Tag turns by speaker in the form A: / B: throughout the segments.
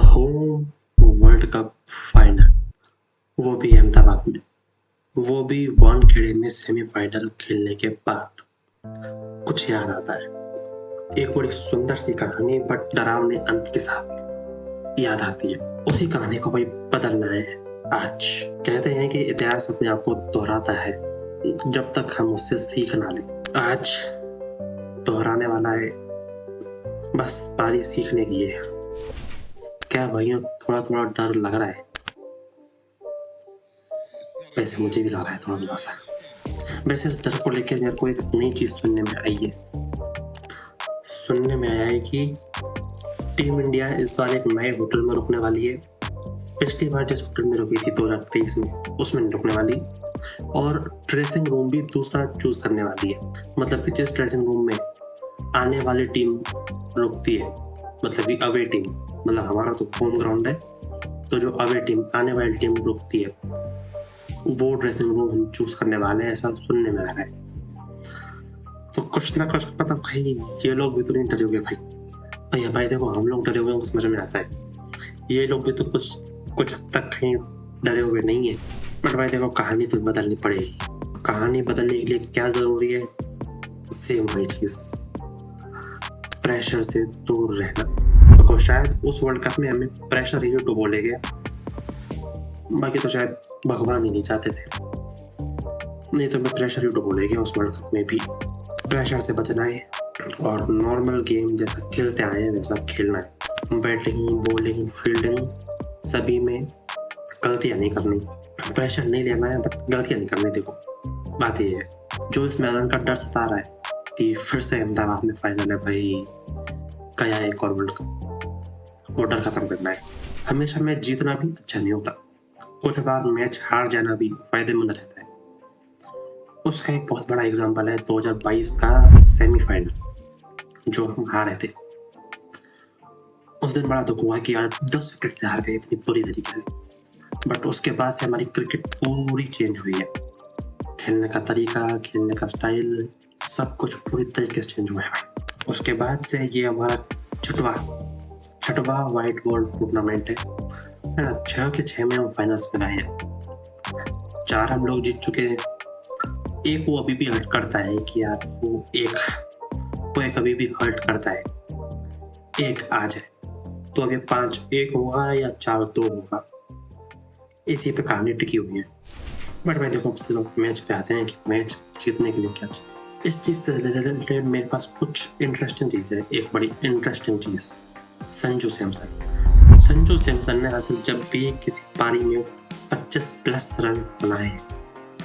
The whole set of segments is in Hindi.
A: होम वर्ल्ड कप फाइनल, वो भी अहमदाबाद में, वो भी वानखेड़े में सेमीफाइनल खेलने के बाद कुछ याद आता है। एक बड़ी सुंदर सी कहानी बट डरावने अंत के साथ याद आती है। उसी कहानी को भाई बदलना है आज। कहते हैं कि इतिहास अपने आप को दोहराता है जब तक हम उससे सीख ना लें। आज दोहराने वाला है, बस पारी सीखने की है। क्या भाइयों, थोड़ा थोड़ा डर लग रहा है? वैसे मुझे भी लग रहा है थोड़ा थोड़ा सा। वैसे इस डर को लेकर मेरे को एक नई चीज सुनने में आई है। सुनने में आया है कि टीम इंडिया इस बार एक नए होटल में रुकने वाली है। पिछली बार जिस होटल में रुकी थी 2023 में, उसमें नहीं रुकने वाली, और ड्रेसिंग रूम भी दूसरा चूज करने वाली है। मतलब कि जिस ड्रेसिंग रूम में आने वाली टीम रुकती है, मतलब कि अवे टीम, मतलब हमारा तो होम ग्राउंड है, तो जो अवे टीम आने वाली टीम रुकती है वो ड्रेसिंग रूम हम चूज करने वाले हैं, ऐसा सुनने में आ रहा है। तो कुछ ना कुछ मतलब भाई ये लोग भी तो नहीं डरे हुए भाई देखो, हम लोग डरे हुए हैं समझ में आता है, ये लोग भी तो कुछ हद तक कहीं डरे हुए नहीं है। बट भाई देखो, कहानी तो बदलनी पड़ेगी। कहानी बदलने के लिए क्या जरूरी है? सेम वही चीज, प्रेशर से दूर रहना। तो शायद उस वर्ल्ड कप में हमें प्रेशर ही तो बोलेंगे, बाकी तो शायद भगवान ही नहीं चाहते थे, नहीं तो मैं प्रेशर ही तो बोलेंगे। उस वर्ल्ड कप में भी प्रेशर से बचना है और नॉर्मल गेम जैसा खेलते आए हैं वैसा खेलना है। बैटिंग, बॉलिंग, फील्डिंग सभी में गलतियां नहीं करनी, प्रेशर नहीं लेना है बट गलतियां नहीं करनी। देखो बात ये है, जो इस मैदान का डर सता रहा है कि फिर से अहमदाबाद में फाइनल है भाई, गया एक और वर्ल्ड कप, वो डर खत्म करना है। हमेशा मैच जीतना भी अच्छा नहीं होता, कुछ बार मैच हार जाना भी फायदेमंद रहता है। उसका एक बहुत बड़ा एग्जांपल है 2022 का सेमीफाइनल, जो हम हारे थे। उस दिन बड़ा दुख हुआ कि यार 10 विकेट से हार गए इतनी बुरी तरीके से। बट उसके बाद से हमारी क्रिकेट पूरी चेंज हुई है, खेलने का तरीका, खेलने का स्टाइल, सब कुछ पूरी तरीके से चेंज हुआ है भाई। उसके बाद से ये हमारा छठवां व्हाइट बॉल टूर्नामेंट है ना। 6 के 6 में हम फाइनल्स में आए हैं, 4 हम लोग जीत चुके हैं। एक वो अभी भी हर्ट करता है कि यार वो एक अभी भी हर्ट करता है, एक आ जाए तो अब ये 5-1 होगा या 4-2 होगा, इसी पे कहानी टिकी हुई है। बट मैं देखो मैच पे आते हैं कि मैच जीतने के लिए क्या चाहिए। इस चीज से रिलेटेड मेरे पास कुछ इंटरेस्टिंग चीज है। एक बड़ी इंटरेस्टिंग चीज, संजू सैमसन ने असल जब भी किसी पारी में 25+ रन बनाए,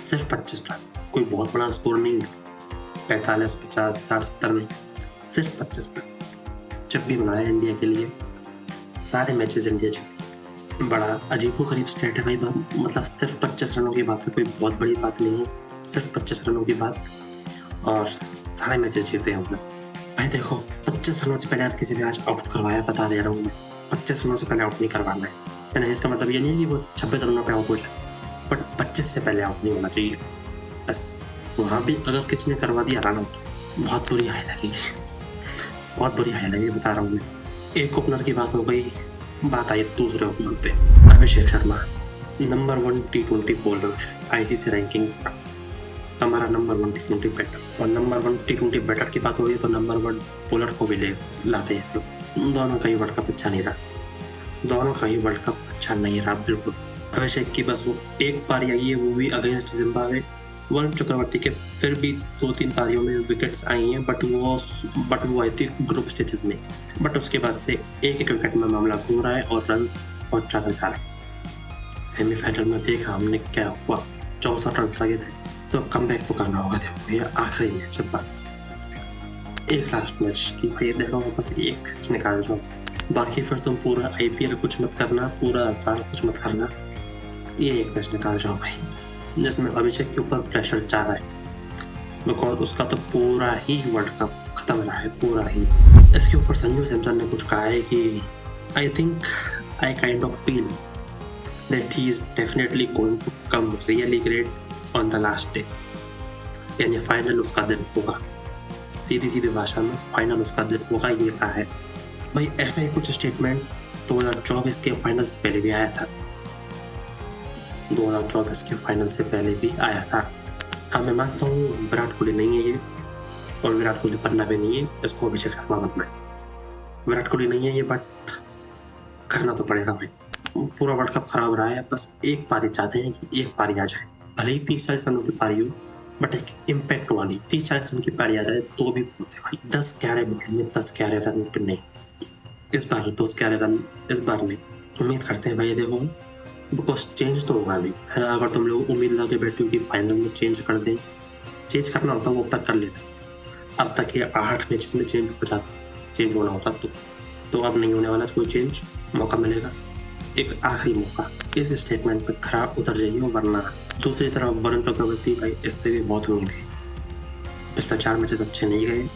A: सिर्फ 25+, कोई बहुत बड़ा स्कोर नहीं, 45, 50, 60, 70 नहीं, सिर्फ 25+ जब भी बनाए इंडिया के लिए, सारे मैचेस इंडिया जीती। बड़ा अजीबोगरीब स्टेट है भाई, मतलब सिर्फ 25 रनों की बात है, कोई बहुत बड़ी बात नहीं है, सिर्फ 25 रनों की बात, और सारे मैचेस जीते हैं हमने। भाई देखो, 25 रनों से पहले यार किसी ने आज आउट करवाया, बता दे रहा हूँ मैं, 25 रनों से पहले आउट नहीं करवाना है। इसका मतलब ये नहीं है कि वो 26 रनों पे आउट हो जाए, बट 25 से पहले आउट नहीं होना चाहिए। बस वहाँ भी अगर किसी ने करवा दिया रन आउट, बहुत बुरी हाई लगेगी, बता रहा हूँ मैं। एक ओपनर की बात हो गई, बात आई दूसरे ओपनर पे, Abhishek Sharma, number 1 T20 bowler ICC rankings का, हमारा नंबर 1 T20 बैटर। और नंबर 1 T20 बैटर की बात हो रही है तो नंबर 1 बॉलर को भी ले लाते हैं। तो दोनों का ही वर्ल्ड कप अच्छा नहीं रहा, बिल्कुल। अभिषेक की बस वो एक पारी आई है, वो भी अगेंस्ट जिम्बाब्वे। वरुण चक्रवर्ती के फिर भी 2-3 पारियों में विकेट्स आई हैं, बट वो आई थी ग्रुप स्टेजेस में। बट उसके बाद से एक विकेट में मामला घूम रहा है और रन्स बहुत ज़्यादा जा रहे हैं। सेमीफाइनल में देखा हमने क्या हुआ, 64 रन लगे थे, तो कमबैक तो करना होगा। देखो ये आखिरी मैच है, बस एक लास्ट मैच की भाई, देखो बस एक मैच निकाल जाओ, बाकी फिर तुम पूरा IPL कुछ मत करना, पूरा साल कुछ मत करना, ये एक मैच निकाल जाओ भाई, जिसमें अभिषेक के ऊपर प्रेशर ज़्यादा है, बिकॉज उसका तो पूरा ही वर्ल्ड कप खत्म रहा है, पूरा ही। इसके ऊपर संजू सैमसन ने कुछ कहा है कि I kind of feel that he is definitely going to come really great on the last day, यानी फाइनल उसका दिन होगा, सीधी भाषा में फाइनल उसका दिन होगा, ये कहा है भाई। ऐसा ही कुछ स्टेटमेंट 2024 के फाइनल से पहले भी आया था। 2024 के फाइनल से पहले भी आया था। हाँ, मैं मानता हूँ विराट कोहली नहीं है ये, और विराट कोहली बनना भी नहीं है, इसको अभिषेक शर्मा बनना है। विराट कोहली नहीं है ये, बट करना तो पड़ेगा भाई। पूरा वर्ल्ड कप खराब रहा है, बस एक पारी चाहते हैं कि एक पारी आ जाए, भले ही 30-40 रनों की पारी हो, बट एक इम्पैक्ट वाली 30-40 रन की पारी आ जाए तो भी बहुत है भाई। 10-11 बॉल में 10-11 रन पे नहीं, इस बार 10-11 रन इस बार नहीं। उम्मीद करते हैं भाई, देखो बिकॉज चेंज तो होगा नहीं है ना। अगर तुम लोग उम्मीद लगा के बैठे हो कि फाइनल में चेंज कर दें, चेंज करना होता वो अब तक कर लेते। अब तक ये 8 मैचेस में चेंज हो जाता, चेंज होना होता तो अब नहीं होने वाला कोई चेंज। मौका मिलेगा, एक आखिरी मौका, इस स्टेटमेंट पे खराब उतर जाइए, वरना। दूसरी तरफ वरुण चक्रवर्ती भाई, इससे भी बहुत उम्मीद है। पिछले 4 मैचेस अच्छे नहीं गए,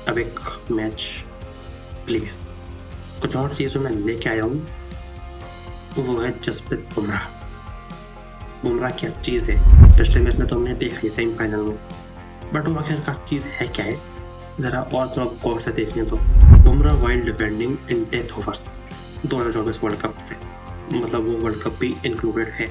A: अब एक मैच प्लीज। कुछ और चीज़ों में लेके आया हूँ, वो है जसप्रीत बुमराह। बुमराह क्या चीज़ है, पिछले मैच में तो हमने देखा ही सेमीफाइनल में, बट वो आखिरकार चीज़ है क्या है, ज़रा और थोड़ा गौर से देखें तो। Bumrah wild defending in death overs 2024 world cup से, मतलब वो वर्ल्ड कप भी इंक्लूडेड है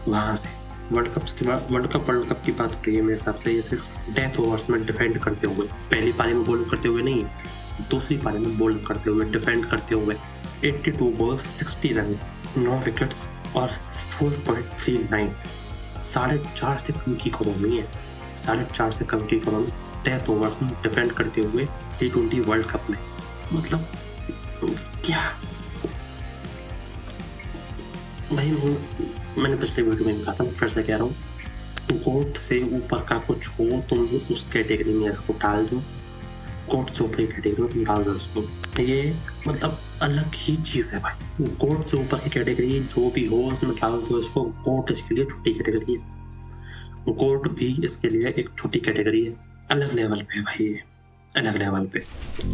A: वहाँ से। वर्ल्ड कप की बात हो रही है मेरे हिसाब से, ये सिर्फ डेथ ओवर्स में डिफेंड करते हुए, पहली पारी में बॉलिंग करते हुए नहीं, दूसरी पारी में बॉलिंग करते हुए, डिफेंड करते हुए। 82 बॉल्स 60 रन्स, 9 विकेट्स और 4.39, 4.5 से कम की इकोनॉमी है, 4.5 से कम की इकोनॉमी डेथ ओवर्स में डिफेंड करते हुए T20 वर्ल्ड कप में। मतलब क्या भाई, मैंने पिछले वीडियो में कहा था, फिर से कह रहा हूँ, गोट से ऊपर का कुछ हो तुम उस कैटेगरी में इसको डाल दो, गोट से ऊपर की कैटेगरी में तुम डाल दो उसको। ये मतलब अलग ही चीज़ है भाई। गोट से ऊपर की कैटेगरी जो भी हो उसमें डाल दो इसको, गोट इसके लिए छोटी कैटेगरी है, गोट भी इसके लिए एक छोटी कैटेगरी है, अलग लेवल पे भाई, ये अलग लेवल पे।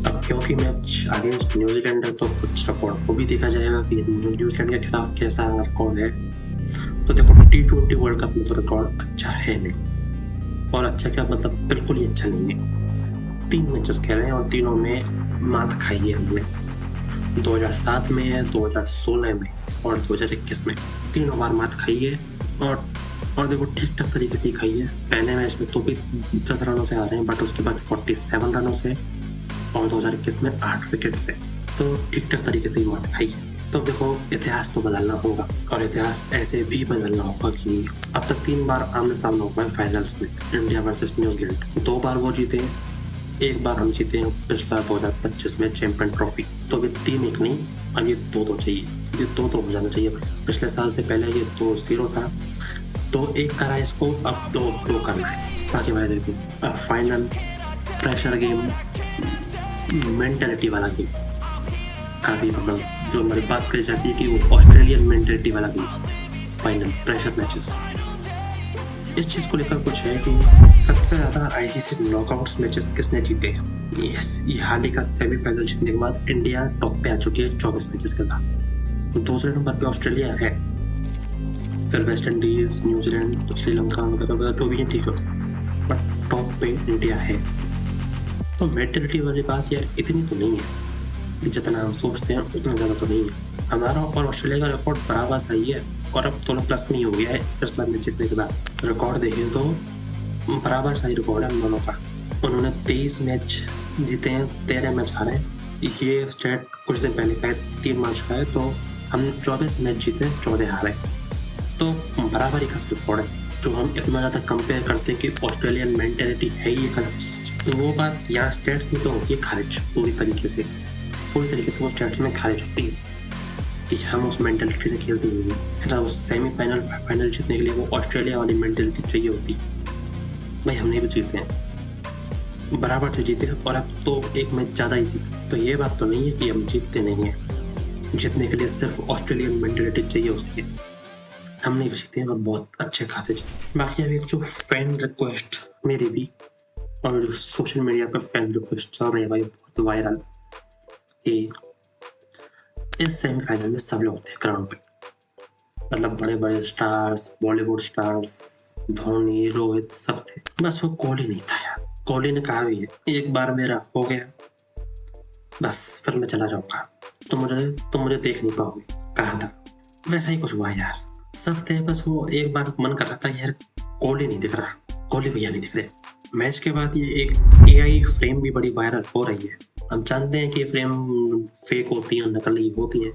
A: अब क्योंकि मैच अगेंस्ट न्यूजीलैंड है तो कुछ रिकॉर्ड को भी देखा जाएगा कि न्यूजीलैंड के खिलाफ कैसा रिकॉर्ड है। तो देखो T20 वर्ल्ड कप में तो रिकॉर्ड अच्छा है नहीं, और अच्छा क्या मतलब बिल्कुल ही अच्छा नहीं है। 3 मैचेस खेले हैं और तीनों में मात खाई है हमने, 2007 में, 2016 में और 2021 में, तीनों बार मात खाई है। और देखो ठीक ठाक तरीके से ही खाई है। पहले मैच में तो भी 10 रनों से आ रहे हैं, बट उसके बाद 47 रनों से, और 2021 में 8 विकेट से, तो ठीक ठाक तरीके से ही मात खाई है। तो देखो इतिहास तो बदलना होगा, और इतिहास ऐसे भी बदलना होगा कि अब तक 3 बार आमने सामने हुआ है फाइनल्स में, इंडिया वर्सेस न्यूजीलैंड। 2 बार वो जीते, 1 बार हम जीते हैं पिछला 2025 में चैंपियन ट्रॉफी। तो अभी 3-1 नहीं, अब ये 2-2 चाहिए, ये 2-2 हो जाना चाहिए। पिछले साल से पहले ये 2-0 था, 2-1 करा इसको, अब 2-2 करना है। बाकी भाई देखो, अब फाइनल प्रेशर गेम, मेंटेलिटी वाला गेम, काफ़ी मतलब जो हमारी बात करी जाती है कि वो ऑस्ट्रेलियन मेंटेलिटी वाला गेम, फाइनल प्रेशर मैचेस। इस चीज़ को लेकर कुछ है कि सबसे ज़्यादा ICC नॉकआउट्स मैचेस किसने जीते हैं। ये हाल ही का सेमीफाइनल जीतने के बाद इंडिया टॉप पे आ चुकी है 24 मैचेस के साथ। दूसरे नंबर पे ऑस्ट्रेलिया है, फिर वेस्ट इंडीज, न्यूजीलैंड, श्रीलंका वगैरह जो भी है, ठीक है, बट टॉप पे इंडिया है। तो मेंटेलिटी वाली बात यार इतनी तो नहीं है, जितना हम सोचते हैं उतना ज़्यादा तो नहीं है। हमारा और ऑस्ट्रेलिया का रिकॉर्ड बराबर सही है, और अब दोनों प्लस में ही हो गया है पिछला मैच जीतने के बाद। रिकॉर्ड देखें तो बराबर सही रिकॉर्ड है हम दोनों का। उन्होंने 23 मैच जीते हैं, 13 मैच हारे हैं। ये स्टेट कुछ दिन पहले का है, 3 मार्च का है, तो हम 24 मैच जीते, 14 हारे, तो बराबर ही का रिकॉर्ड है। जो हम इतना ज़्यादा कंपेयर करते हैं कि ऑस्ट्रेलियन मेंटेलिटी है ही एक अलग चीज़, तो वो बात यहाँ स्टेट्स में तो होती है खारिज, पूरी तरीके से वो स्टेट्स में खारिज होती है कि हम उस मेंटेलिटी से खेलते ही नहीं है ना। उस फाइनल जीतने के लिए वो ऑस्ट्रेलिया वाली मेंटेलिटी चाहिए होती। भाई हमने भी जीते हैं, बराबर से जीते हैं, और अब तो एक मैच ज़्यादा ही जीते। तो ये बात तो नहीं है कि हम जीतते नहीं हैं, जीतने के लिए सिर्फ ऑस्ट्रेलियन मेंटेलिटी चाहिए होती है। हमने भी जीते हैं और बहुत अच्छे खासे जीते। बाकी अभी एक जो फैन रिक्वेस्ट मेरी भी, और जो सोशल मीडिया पर फैन रिक्वेस्ट चल रही है भाई बहुत वायरल, कि इस सेमीफाइनल में सब लोग थे ग्राउंड पे, मतलब बड़े बड़े स्टार्स, बॉलीवुड स्टार्स, धोनी, रोहित, सब थे, बस वो कोहली नहीं था यार। कोहली ने कहा भी है, एक बार मेरा हो गया बस, फिर मैं चला जाऊंगा। तुम मुझे देख नहीं पाओगे कहा था। वैसा ही कुछ हुआ यार, सब थे, बस वो एक बार मन कर रहा था यार कोहली नहीं दिख रहा, कोहली भैया नहीं दिख रहे। मैच के बाद ये एक AI फ्रेम भी बड़ी वायरल हो रही है। हम जानते हैं कि ये फ्रेम फेक होती है, नकली होती है,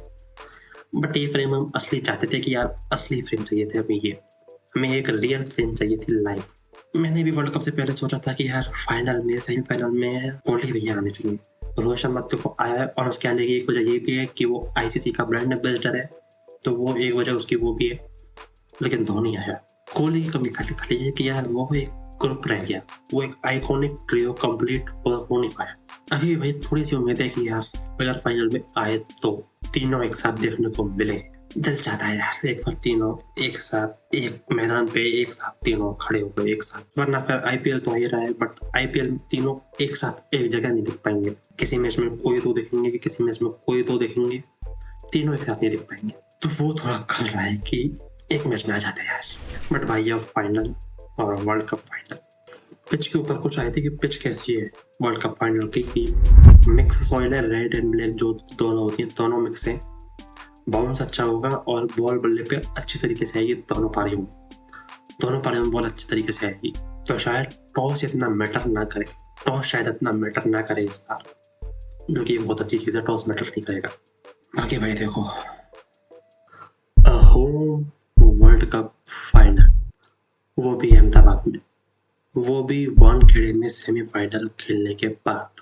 A: बट ये फ्रेम हम असली चाहते थे कि यार असली फ्रेम चाहिए थे हमें एक रियल फ्रेम चाहिए थी लाइव। मैंने भी वर्ल्ड कप से पहले सोचा था कि यार फाइनल में सेमीफाइनल में कोहली भैया आने चाहिए। रोहित शर्मा तो आया है और उसके आने की एक वजह ये भी है कि वो ICC का ब्रांड एम्बेसडर है, तो वो एक वजह उसकी वो भी है। लेकिन धोनी आया। कोहली की कमी खाली है कि यार वो एक ग्रुप रह गया, वो एक आइकॉनिक ट्रियो कंप्लीट हो नहीं पाया। अभी भी भाई थोड़ी सी उम्मीद है कि यार अगर फाइनल में आए तो तीनों एक साथ देखने को मिले। दिल चाहता है यार एक बार तीनों एक साथ एक मैदान पे एक साथ तीनों खड़े हो गए एक साथ, वरना फिर IPL तो ही रहा है, बट IPL में तीनों एक साथ एक जगह नहीं दिख पाएंगे। किसी मैच में कोई दो देखेंगे, किसी मैच में कोई दो देखेंगे, तीनों एक साथ नहीं दिख पाएंगे। तो वो थोड़ा खल रहा है कि एक मैच में आ जाते हैं यार। बट भाई अब फाइनल और वर्ल्ड कप फाइनल, पिच के ऊपर कुछ आई थी कि पिच कैसी है वर्ल्ड कप फाइनल की, कि मिक्स सॉइल है, रेड एंड ब्लैक जो दोनों होती हैं, दोनों मिक्स है, बाउंस अच्छा होगा और बॉल बल्ले पे अच्छी तरीके से आएगी। दोनों पारियों में बॉल अच्छी तरीके से आएगी, तो शायद टॉस इतना मैटर ना करे इस बार, जो कि बहुत अच्छी चीज़ है, टॉस मैटर नहीं करेगा। बाकी भाई देखो, होम वर्ल्ड कप फाइनल, वो भी अहमदाबाद में, वो भी वानखेड़े में सेमीफाइनल खेलने के बाद,